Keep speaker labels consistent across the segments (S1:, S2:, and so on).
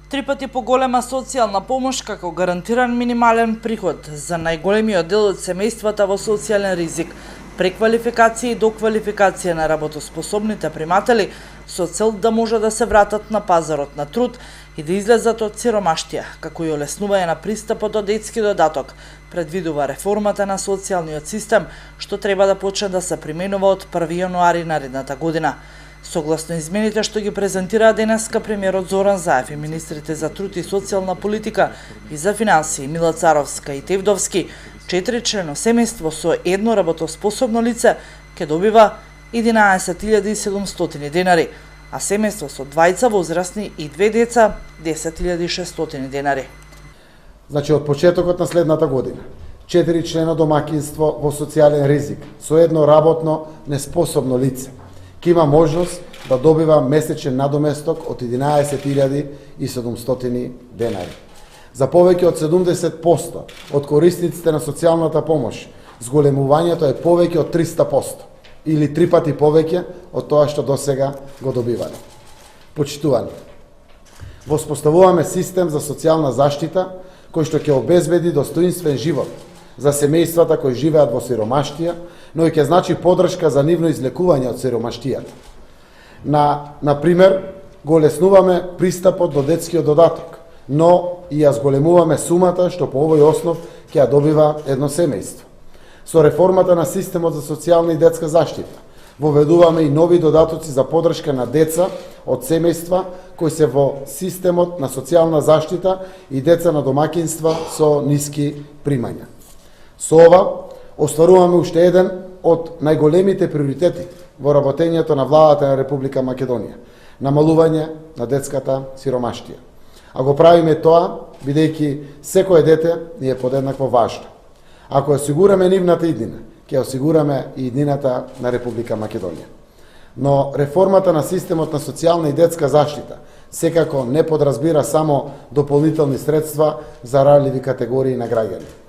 S1: 3 пати поголема социјална помош како гарантиран минимален приход за најголемиот дел од семејствата во социјален ризик, преквалификација и доквалификација на работоспособните приматели со цел да може да се вратат на пазарот на труд и да излезат од сиромаштија, како и олеснување на пристапот до детски додаток, предвидува реформата на социјалниот систем, што треба да почне да се применува од 1 јануари наредната година. Согласно измените што ги презентираа денеска премиерот Зоран Заев и министрите за труд и социјална политика и за финансии Мила Царовска и Тевдовски, 4-члено семејство со едно работоспособно лице ќе добива 11.700 денари, а семејство со двајца возрастни и 2 деца 10.600 денари.
S2: Значи, од почетокот на следната година, 4-члено домакинство во социјален ризик со едно работно неспособно лице ќе има можност да добива месечен надоместок од 11.700 денари. За повеќе од 70% од корисниците на социјалната помош, зголемувањето е повеќе од 300%, или 3 пати повеќе од тоа што досега го добивале. Почитувани, воспоставуваме систем за социјална заштита кој што ќе обезбеди достоинствен живот за семејствата кои живеат во сиромаштија, но и ќе значи поддршка за нивно излекување од сиромаштијата. Например, го олеснуваме пристапот до детскиот додаток, но и ја зголемуваме сумата што по овој основ ќе ја добива едно семејство. Со реформата на системот за социјална и детска заштита, воведуваме и нови додатоци за поддршка на деца од семејства кои се во системот на социјална заштита и деца на домакинства со ниски примања. Со ова, остваруваме уште еден од најголемите приоритети во работењето на владата на Република Македонија – намалување на детската сиромаштија. А го правиме тоа, бидејќи секое дете ни е подеднакво важно. Ако осигураме нивната иднина, ќе осигураме и иднината на Република Македонија. Но реформата на системот на социјална и детска заштита секако не подразбира само дополнителни средства за ранливи категории на граѓани.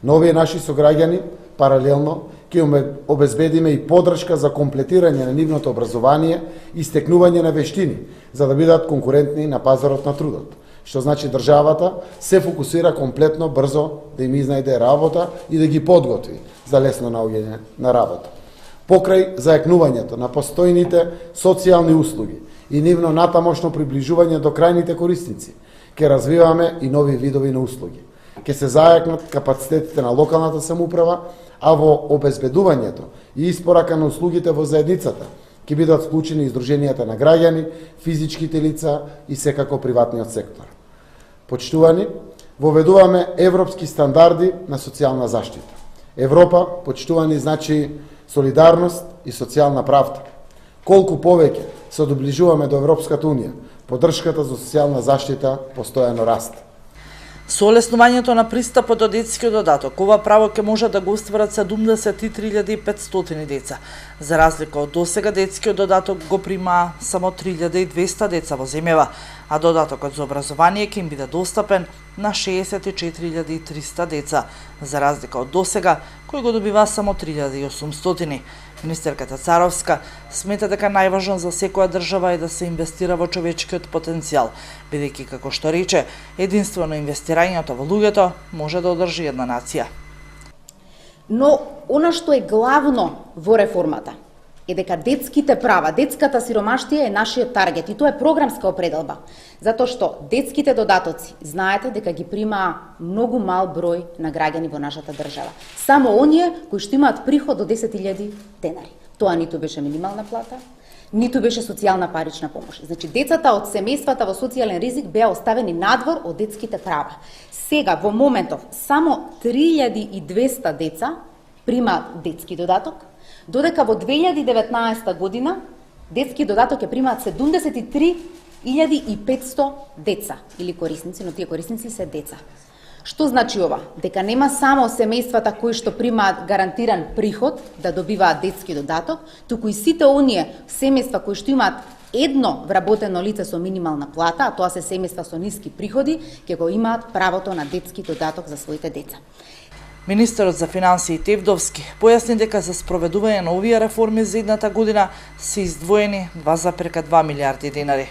S2: Но овие наши сограѓани, паралелно, ќе обезбедиме и поддршка за комплетирање на нивното образование и стекнување на вештини, за да бидат конкурентни на пазарот на трудот. Што значи државата се фокусира комплетно брзо да им изнајде работа и да ги подготви за лесно наоѓање на работа. Покрај зајакнувањето на постојните социјални услуги и нивно натамошно приближување до крајните корисници, ќе развиваме и нови видови на услуги. Ќе се зајакнат капацитетите на локалната самоуправа, а во обезбедувањето и испорака на услугите во заедницата ќе бидат вклучени издруженијата на граѓани, физичките лица и секако приватниот сектор. Почитувани, воведуваме европски стандарди на социјална заштита. Европа, почитувани, значи солидарност и социјална правда. Колку повеќе се доближуваме до Европската унија, поддршката за социјална заштита постојано расте.
S1: Со олеснувањето на пристапот до детскиот додаток, ова право ќе може да го остварат 73.500 деца. За разлика од досега, детскиот додаток го примаа само 3.200 деца во земјава, а додатокот за образование ќе им биде достапен на 64.300 деца, за разлика од досега, кој го добива само 3.800. Министерката Царовска смета дека најважно за секоја држава е да се инвестира во човечкиот потенцијал, бидејќи, како што рече, единствено инвестирањето во луѓето може да одржи една нација.
S3: Но она што е главно во реформата е дека детските права, детската сиромаштија е нашиот таргет и тоа е програмска определба, затоа што детските додатоци, знаете дека ги примаа многу мал број на граѓани во нашата држава. Само оние кои што имаат приход до 10.000 денари. Тоа ниту беше минимална плата, ниту беше социјална парична помош. Значи, децата од семејствата во социјален ризик беа оставени надвор од детските права. Сега, во моментов, само 3.200 деца примаат детски додаток, додека во 2019 година детски додаток ќе примаат 73.500 деца или корисници, но тие корисници се деца. Што значи ова? Дека нема само семејствата кои што примаат гарантиран приход да добиваат детски додаток, туку и сите оние семејства кои што имаат едно вработено лице со минимална плата, а тоа се семејства со ниски приходи, ќе го имаат правото на детски додаток за своите деца.
S1: Министерот за финансии Тевдовски појасни дека за спроведување на овие реформи за едната година се издвоени 2,2 милијарди денари.